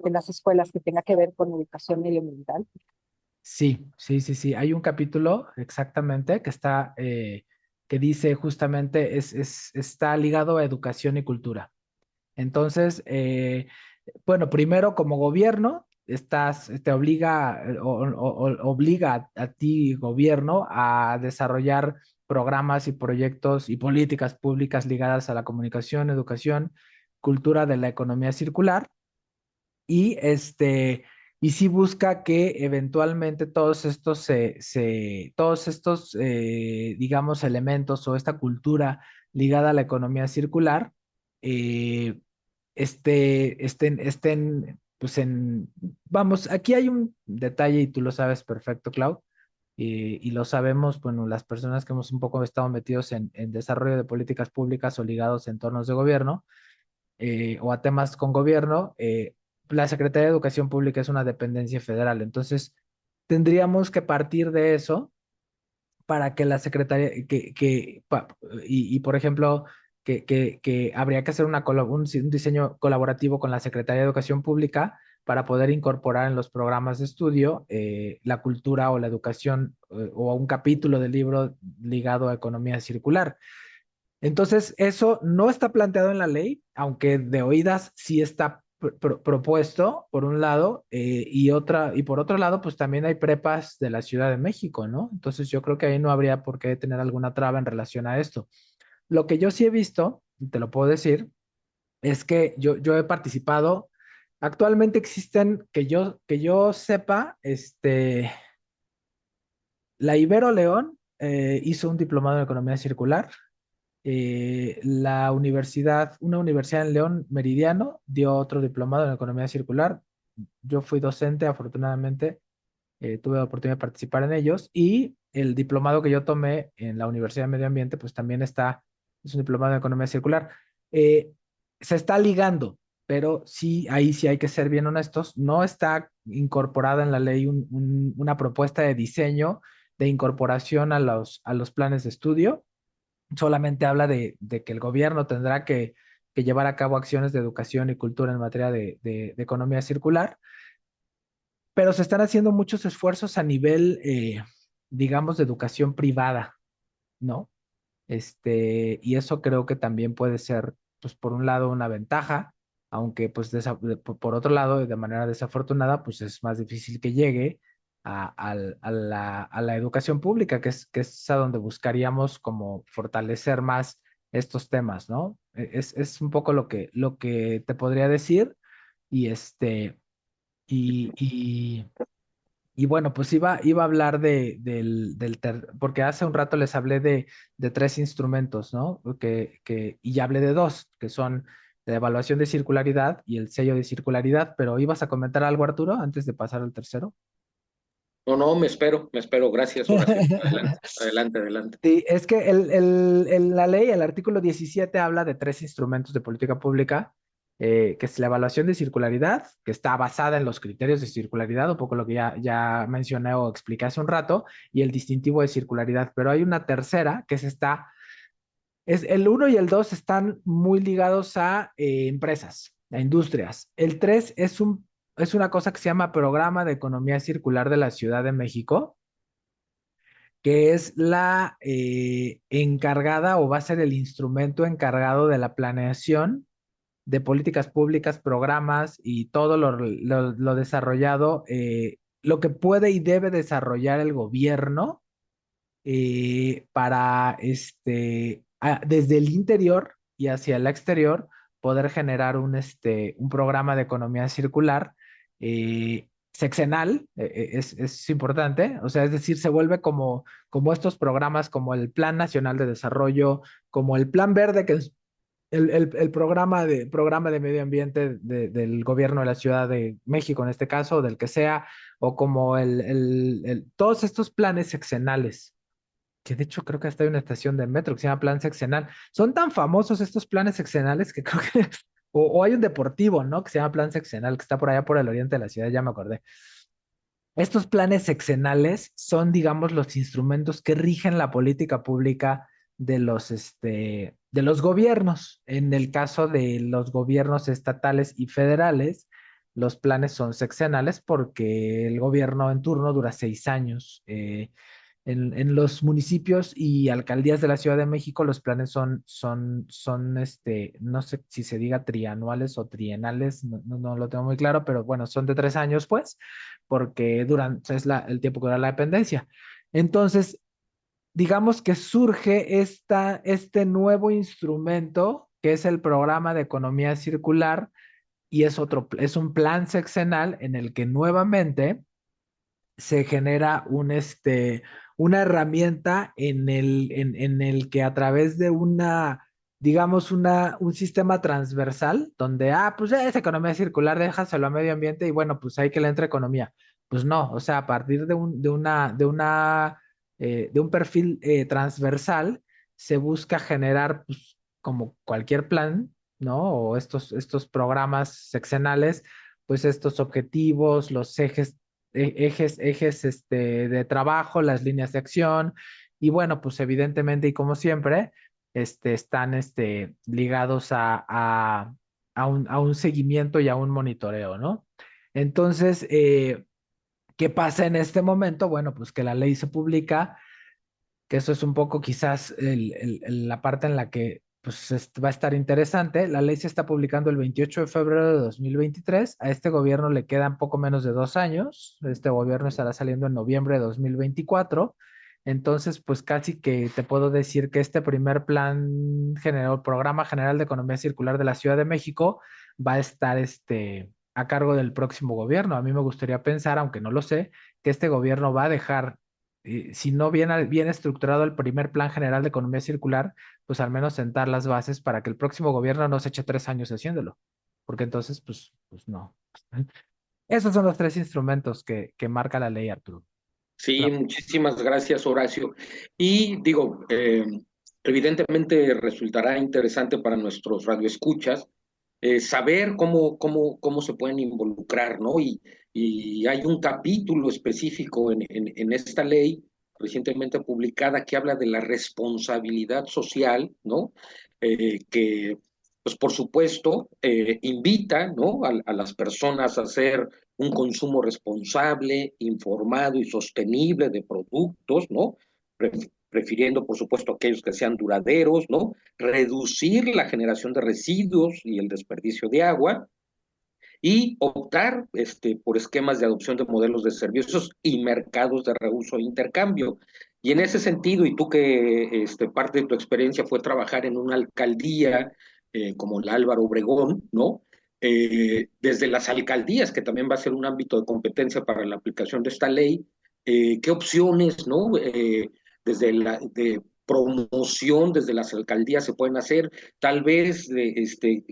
las escuelas que tenga que ver con educación medioambiental? Sí, sí, sí, sí. Hay un capítulo exactamente que dice justamente, está ligado a educación y cultura. Entonces, bueno, primero como gobierno, te obliga obliga a ti, gobierno, a desarrollar programas y proyectos y políticas públicas ligadas a la comunicación, educación, cultura de la economía circular, y y sí busca que eventualmente digamos, elementos o esta cultura ligada a la economía circular, eh, pues vamos, aquí hay un detalle y tú lo sabes perfecto, Clau, y lo sabemos, bueno, las personas que hemos un poco estado metidos en desarrollo de políticas públicas o ligados a entornos de gobierno, o a temas con gobierno, la Secretaría de Educación Pública es una dependencia federal. Entonces, tendríamos que partir de eso para que la Secretaría, por ejemplo, que habría que hacer un diseño colaborativo con la Secretaría de Educación Pública para poder incorporar en los programas de estudio la cultura o la educación, o un capítulo del libro ligado a economía circular. Entonces, eso no está planteado en la ley, aunque de oídas sí está propuesto, por un lado, y por otro lado, pues también hay prepas de la Ciudad de México, ¿no? Entonces, yo creo que ahí no habría por qué tener alguna traba en relación a esto. Lo que yo sí he visto, y te lo puedo decir, es que yo he participado. Actualmente existen, que yo sepa, la Ibero León hizo un diplomado en economía circular. Una universidad en León Meridiano dio otro diplomado en economía circular. Yo fui docente, afortunadamente, tuve la oportunidad de participar en ellos, y el diplomado que yo tomé en la Universidad de Medio Ambiente, pues también es un diplomado en economía circular. eh, se está ligando, pero sí, ahí sí hay que ser bien honestos, no está incorporada en la ley una propuesta de diseño de incorporación a los planes de estudio, solamente habla de que el gobierno tendrá que llevar a cabo acciones de educación y cultura en materia de economía circular, pero se están haciendo muchos esfuerzos a nivel, digamos, de educación privada, ¿no? Y eso creo que también puede ser, pues, por un lado, una ventaja, aunque, pues, por otro lado, de manera desafortunada, pues, es más difícil que llegue a la educación pública, que es a donde buscaríamos como fortalecer más estos temas, ¿no? Es un poco lo que te podría decir, y y, y, y bueno, pues iba a hablar porque hace un rato les hablé de tres instrumentos, ¿no? Y ya hablé de dos, que son la evaluación de circularidad y el sello de circularidad, pero ¿ibas a comentar algo, Arturo, antes de pasar al tercero? No, me espero. Gracias, Horacio. Adelante. Sí, es que la ley, el artículo 17 habla de tres instrumentos de política pública, que es la evaluación de circularidad, que está basada en los criterios de circularidad, un poco lo que ya mencioné o expliqué hace un rato, y el distintivo de circularidad. Pero hay una tercera, el uno y el 2 están muy ligados a empresas, a industrias. El 3 es una cosa que se llama Programa de Economía Circular de la Ciudad de México, que es la encargada o va a ser el instrumento encargado de la planeación de políticas públicas, programas y todo lo desarrollado, lo que puede y debe desarrollar el gobierno para desde el interior y hacia el exterior poder generar un programa de economía circular sexenal, es importante, o sea, es decir, se vuelve como estos programas, como el Plan Nacional de Desarrollo, como el Plan Verde, que es el programa de medio ambiente del gobierno de la Ciudad de México, en este caso, del que sea, o como todos estos planes sexenales, que de hecho creo que hasta hay una estación de metro que se llama Plan Sexenal. Son tan famosos estos planes sexenales que creo que, o hay un deportivo, ¿no? Que se llama Plan Sexenal, que está por allá por el oriente de la ciudad, ya me acordé. Estos planes sexenales son, digamos, los instrumentos que rigen la política pública de los gobiernos. En el caso de los gobiernos estatales y federales, los planes son sexenales porque el gobierno en turno dura 6 años. En los municipios y alcaldías de la Ciudad de México, los planes no sé si se diga trianuales o trienales, no lo tengo muy claro, pero bueno, son de 3 años, pues, porque es el tiempo que dura la dependencia. Entonces, digamos que surge este nuevo instrumento, que es el Programa de Economía Circular, y es un plan sexenal en el que nuevamente se genera una herramienta en el que a través de digamos, un sistema transversal, donde, pues ya es economía circular, déjaselo a medio ambiente y bueno, pues hay que le entre economía. Pues no, o sea, a partir de un perfil transversal, se busca generar, pues, como cualquier plan, ¿no? O estos programas sexenales, pues estos objetivos, los ejes de trabajo, las líneas de acción, y bueno, pues evidentemente y como siempre, están ligados a un seguimiento y a un monitoreo, ¿no? Entonces, ¿qué pasa en este momento? Bueno, pues que la ley se publica, que eso es un poco quizás la parte en la que pues, va a estar interesante. La ley se está publicando el 28 de febrero de 2023. A este gobierno le quedan poco menos de 2 años. Este gobierno estará saliendo en noviembre de 2024. Entonces, pues casi que te puedo decir que este primer programa general de economía circular de la Ciudad de México va a estar a cargo del próximo gobierno. A mí me gustaría pensar, aunque no lo sé, que este gobierno va a dejar, si no bien estructurado el primer plan general de economía circular, pues al menos sentar las bases para que el próximo gobierno no se eche 3 años haciéndolo, porque entonces, pues no. Esos son los tres instrumentos que marca la ley, Arturo. Sí, muchísimas gracias, Horacio. Y digo, Evidentemente resultará interesante para nuestros radioescuchas saber cómo se pueden involucrar, ¿no? Y hay un capítulo específico en esta ley recientemente publicada que habla de la responsabilidad social, ¿no? Que, pues por supuesto, invita, ¿no? A las personas a hacer un consumo responsable, informado y sostenible de productos, ¿no? Prefiriendo, por supuesto, aquellos que sean duraderos, ¿no? Reducir la generación de residuos y el desperdicio de agua y optar por esquemas de adopción de modelos de servicios y mercados de reuso e intercambio. Y en ese sentido, y tú que parte de tu experiencia fue trabajar en una alcaldía como la Álvaro Obregón, ¿no? Desde las alcaldías, que también va a ser un ámbito de competencia para la aplicación de esta ley, ¿qué opciones, ¿no? Desde de promoción desde las alcaldías se pueden hacer, tal vez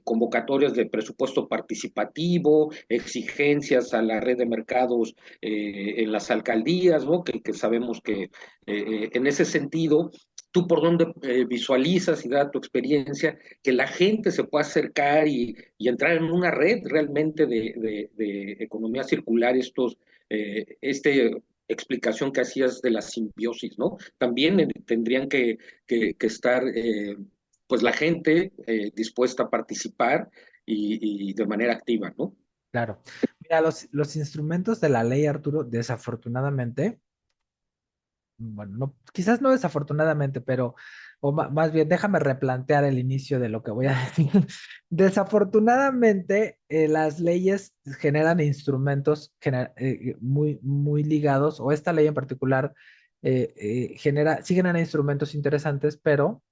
convocatorias de presupuesto participativo, exigencias a la red de mercados en las alcaldías, ¿no? Que sabemos que en ese sentido, tú por dónde visualizas y da tu experiencia que la gente se pueda acercar y entrar en una red realmente de economía circular, explicación que hacías de la simbiosis, ¿no? También tendrían que estar, pues la gente dispuesta a participar y de manera activa, ¿no? Claro. Mira, los instrumentos de la ley, Arturo, desafortunadamente, bueno, no, quizás no desafortunadamente, pero, más bien, déjame replantear el inicio de lo que voy a decir. Desafortunadamente, las leyes generan instrumentos muy, muy ligados, o esta ley en particular sí genera instrumentos interesantes, pero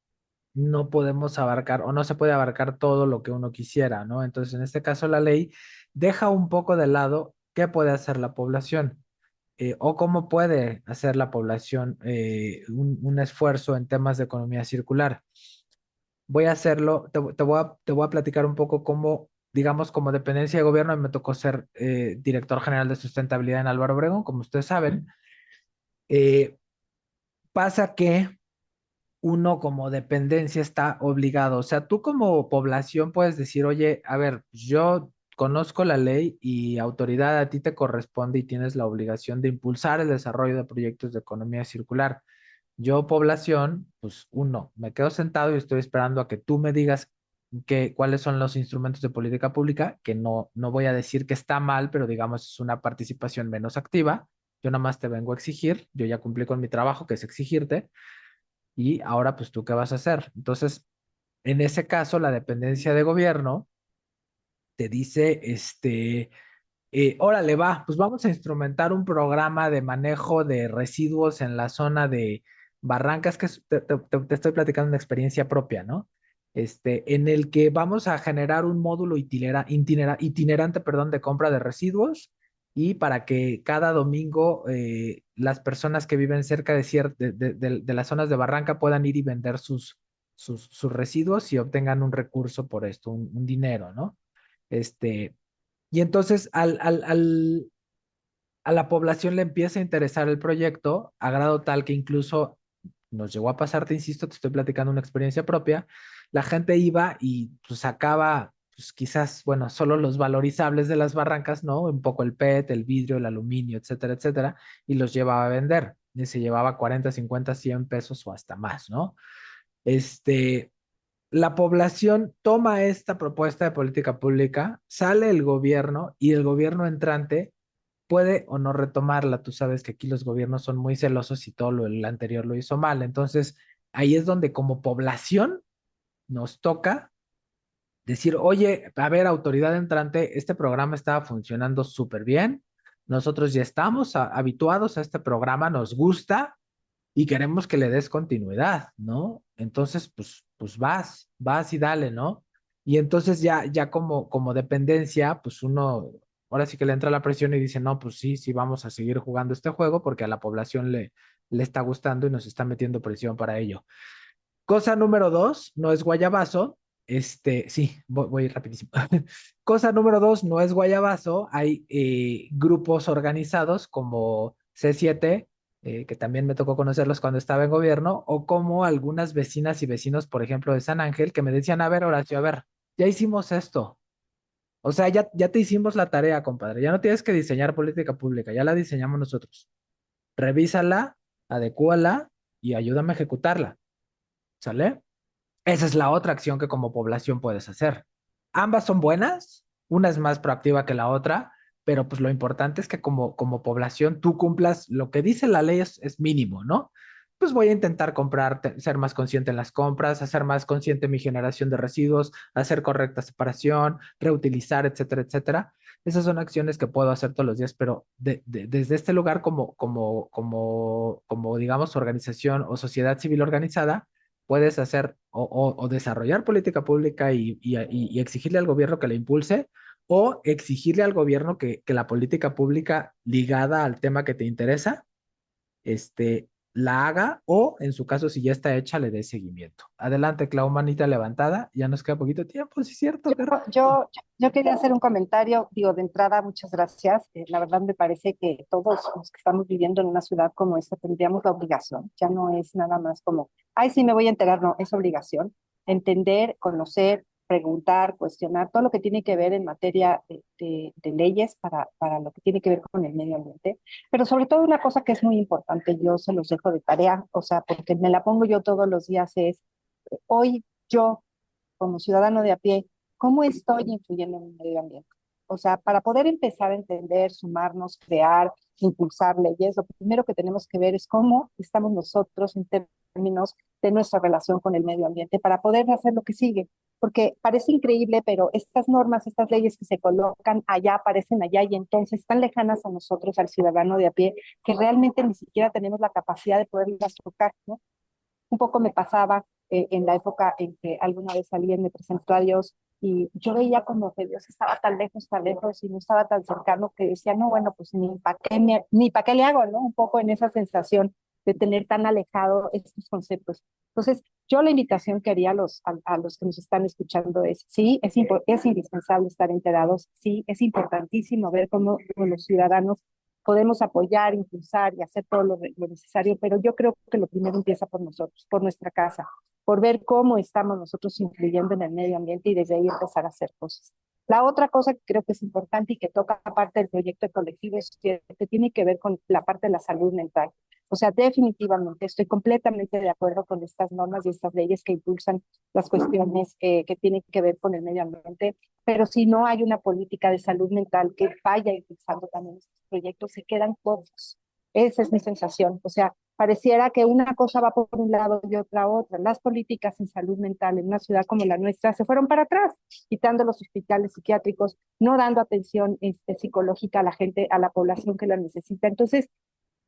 no podemos abarcar o no se puede abarcar todo lo que uno quisiera, ¿no? Entonces, en este caso, la ley deja un poco de lado qué puede hacer la población o cómo puede hacer la población un esfuerzo en temas de economía circular. Voy a hacerlo, te voy a platicar un poco cómo, digamos, como dependencia de gobierno, me tocó ser director general de sustentabilidad en Álvaro Obregón, como ustedes saben. Eh, Pasa que uno como dependencia está obligado. O sea, tú como población puedes decir, oye, a ver, pues yo conozco la ley y autoridad a ti te corresponde y tienes la obligación de impulsar el desarrollo de proyectos de economía circular. Yo, población, pues uno, me quedo sentado y estoy esperando a que tú me digas cuáles son los instrumentos de política pública, que no voy a decir que está mal, pero digamos es una participación menos activa. Yo nada más te vengo a exigir, yo ya cumplí con mi trabajo, que es exigirte, y ahora pues tú qué vas a hacer. Entonces, en ese caso, la dependencia de gobierno te dice, órale, va, pues vamos a instrumentar un programa de manejo de residuos en la zona de Barrancas, que te estoy platicando una experiencia propia, ¿no? En el que vamos a generar un módulo itinerante, perdón, de compra de residuos y para que cada domingo las personas que viven cerca de las zonas de Barranca puedan ir y vender sus residuos y obtengan un recurso por esto, un dinero, ¿no? Este, y entonces a la población le empieza a interesar el proyecto a grado tal que incluso nos llegó a pasar, te insisto, te estoy platicando una experiencia propia, la gente iba y pues sacaba, pues quizás, bueno, solo los valorizables de las barrancas, ¿no? Un poco el PET, el vidrio, el aluminio, etcétera, etcétera, y los llevaba a vender. Y se llevaba 40, 50, 100 pesos o hasta más, ¿no? Este, la población toma esta propuesta de política pública, sale el gobierno y el gobierno entrante puede o no retomarla. Tú sabes que aquí los gobiernos son muy celosos y todo el anterior lo hizo mal. Entonces, ahí es donde como población nos toca decir, oye, a ver, autoridad entrante, este programa estaba funcionando súper bien. Nosotros ya estamos habituados a este programa, nos gusta, y queremos que le des continuidad, ¿no? Entonces, pues vas y dale, ¿no? Y entonces ya como dependencia, pues uno, ahora sí que le entra la presión y dice, no, pues sí, vamos a seguir jugando este juego porque a la población le está gustando y nos está metiendo presión para ello. Cosa número dos, no es guayabazo. Sí, voy rapidísimo. Cosa número dos, no es guayabazo. Hay grupos organizados como C7, que también me tocó conocerlos cuando estaba en gobierno, o como algunas vecinas y vecinos, por ejemplo, de San Ángel, que me decían, a ver, Horacio, a ver, ya hicimos esto. O sea, ya te hicimos la tarea, compadre. Ya no tienes que diseñar política pública, ya la diseñamos nosotros. Revísala, adecúala y ayúdame a ejecutarla. ¿Sale? Esa es la otra acción que como población puedes hacer. Ambas son buenas, una es más proactiva que la otra, pero pues lo importante es que como población tú cumplas lo que dice la ley es mínimo, ¿no? Pues voy a intentar comprar, ser más consciente en las compras, hacer más consciente mi generación de residuos, hacer correcta separación, reutilizar, etcétera, etcétera. Esas son acciones que puedo hacer todos los días, pero desde este lugar como, digamos, organización o sociedad civil organizada, puedes hacer o desarrollar política pública y exigirle al gobierno que la impulse o exigirle al gobierno que la política pública ligada al tema que te interesa, la haga o en su caso, si ya está hecha, le dé seguimiento. Adelante, Clau, manita levantada. Ya nos queda poquito tiempo, sí es cierto. Yo, yo quería hacer un comentario, digo, de entrada, muchas gracias. La verdad me parece que todos los que estamos viviendo en una ciudad como esta tendríamos la obligación, ya no es nada más como, ay, sí, me voy a enterar, no, es obligación. Entender, conocer, preguntar, cuestionar todo lo que tiene que ver en materia de leyes para lo que tiene que ver con el medio ambiente. Pero sobre todo una cosa que es muy importante, yo se los dejo de tarea, o sea, porque me la pongo yo todos los días, es hoy yo como ciudadano de a pie, ¿cómo estoy influyendo en el medio ambiente? O sea, para poder empezar a entender, sumarnos, crear, impulsar leyes, lo primero que tenemos que ver es cómo estamos nosotros en términos de nuestra relación con el medio ambiente para poder hacer lo que sigue. Porque parece increíble, pero estas normas, estas leyes que se colocan allá, aparecen allá y entonces están lejanas a nosotros, al ciudadano de a pie, que realmente ni siquiera tenemos la capacidad de poderlas tocar, ¿no? Un poco me pasaba en la época en que alguna vez alguien me presentó a Dios y yo veía como que Dios estaba tan lejos y no estaba tan cercano que decía, no, bueno, pues ni para qué le hago, ¿no? Un poco en esa sensación de tener tan alejado estos conceptos. Entonces, yo la invitación que haría a los que nos están escuchando es, sí, es indispensable estar enterados, sí, es importantísimo ver cómo los ciudadanos podemos apoyar, impulsar y hacer todo lo necesario, pero yo creo que lo primero empieza por nosotros, por nuestra casa, por ver cómo estamos nosotros influyendo en el medio ambiente y desde ahí empezar a hacer cosas. La otra cosa que creo que es importante y que toca parte del proyecto de colectivo es que tiene que ver con la parte de la salud mental. O sea, definitivamente estoy completamente de acuerdo con estas normas y estas leyes que impulsan las cuestiones que tienen que ver con el medio ambiente, pero si no hay una política de salud mental que vaya impulsando también estos proyectos, se quedan cortos. Esa es mi sensación. O sea, pareciera que una cosa va por un lado y otra. Las políticas en salud mental en una ciudad como la nuestra se fueron para atrás, quitando los hospitales psiquiátricos, no dando atención psicológica a la gente, a la población que la necesita. Entonces,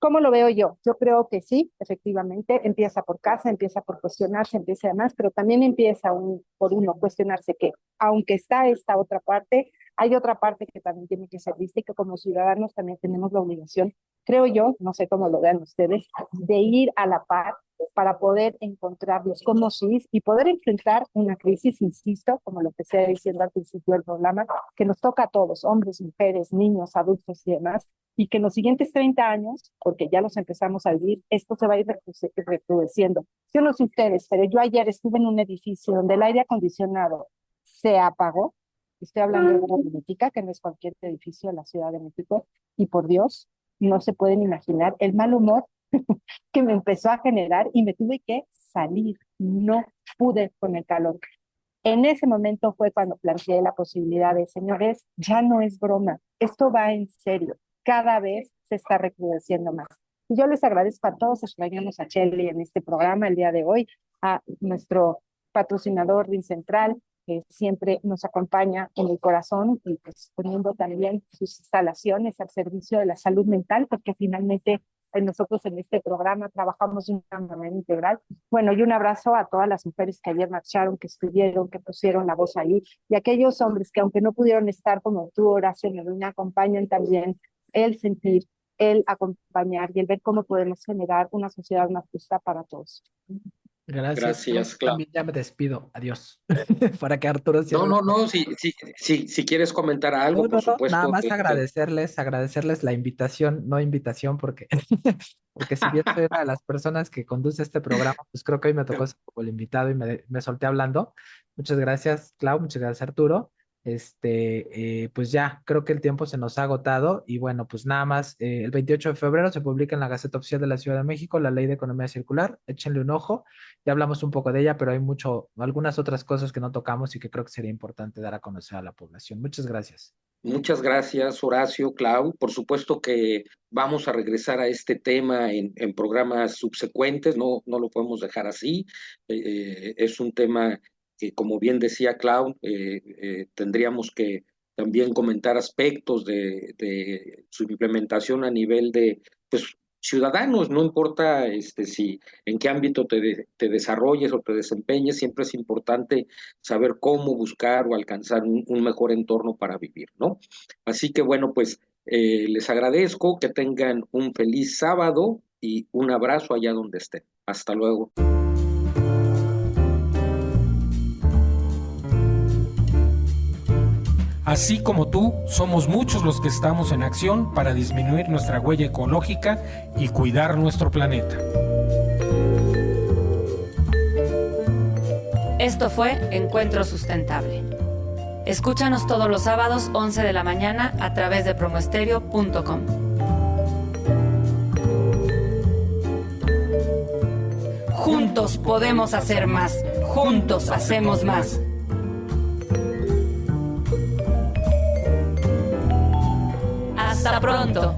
¿cómo lo veo yo? Yo creo que sí, efectivamente, empieza por casa, empieza por cuestionarse, empieza además, pero también empieza por uno cuestionarse que, aunque está esta otra parte, hay otra parte que también tiene que ser vista y que como ciudadanos también tenemos la obligación, creo yo, no sé cómo lo vean ustedes, de ir a la par para poder encontrar los conocidos y poder enfrentar una crisis, insisto, como lo que estoy diciendo al principio del programa, que nos toca a todos, hombres, mujeres, niños, adultos y demás, y que en los siguientes 30 años, porque ya los empezamos a vivir, esto se va a ir recrudeciendo. Yo no sé ustedes, pero yo ayer estuve en un edificio donde el aire acondicionado se apagó. Estoy hablando de una política que no es cualquier edificio de la Ciudad de México, y por Dios, no se pueden imaginar el mal humor que me empezó a generar y me tuve que salir. No pude con el calor. En ese momento fue cuando planteé la posibilidad de, señores, ya no es broma, esto va en serio, cada vez se está recrudeciendo más. Y yo les agradezco a todos, extrañamos a Shelly en este programa el día de hoy, a nuestro patrocinador Central, que siempre nos acompaña en el corazón y pues poniendo también sus instalaciones al servicio de la salud mental, porque finalmente nosotros en este programa trabajamos de una manera integral. Bueno, y un abrazo a todas las mujeres que ayer marcharon, que estuvieron, que pusieron la voz ahí, y aquellos hombres que aunque no pudieron estar como tú, Horacio, me acompañan también el sentir, el acompañar y el ver cómo podemos generar una sociedad más justa para todos. Gracias. Yo Gracias, Clau. también ya me despido. Adiós. Para que Arturo No, cierre. no, si quieres comentar algo, por supuesto. Nada más agradecerles la invitación, no invitación, porque, porque si bien soy una de las personas que conduce este programa, pues creo que hoy me tocó ser como el invitado y me solté hablando. Muchas gracias, Clau, muchas gracias, Arturo. Pues ya, creo que el tiempo se nos ha agotado y bueno, pues nada más, el 28 de febrero se publica en la Gaceta Oficial de la Ciudad de México la Ley de Economía Circular, échenle un ojo, ya hablamos un poco de ella, pero hay algunas otras cosas que no tocamos y que creo que sería importante dar a conocer a la población. Muchas gracias. Muchas gracias, Horacio, Clau. Por supuesto que vamos a regresar a este tema en programas subsecuentes, no lo podemos dejar así. Es un tema que, como bien decía Clau, tendríamos que también comentar aspectos de su implementación a nivel de pues, ciudadanos, no importa si en qué ámbito te desarrolles o te desempeñes, siempre es importante saber cómo buscar o alcanzar un mejor entorno para vivir, ¿no? Así que bueno, pues les agradezco, que tengan un feliz sábado y un abrazo allá donde estén. Hasta luego. Así como tú, somos muchos los que estamos en acción para disminuir nuestra huella ecológica y cuidar nuestro planeta. Esto fue Encuentro Sustentable. Escúchanos todos los sábados 11 de la mañana a través de promoestereo.com. Juntos podemos hacer más. Juntos hacemos más. Hasta pronto.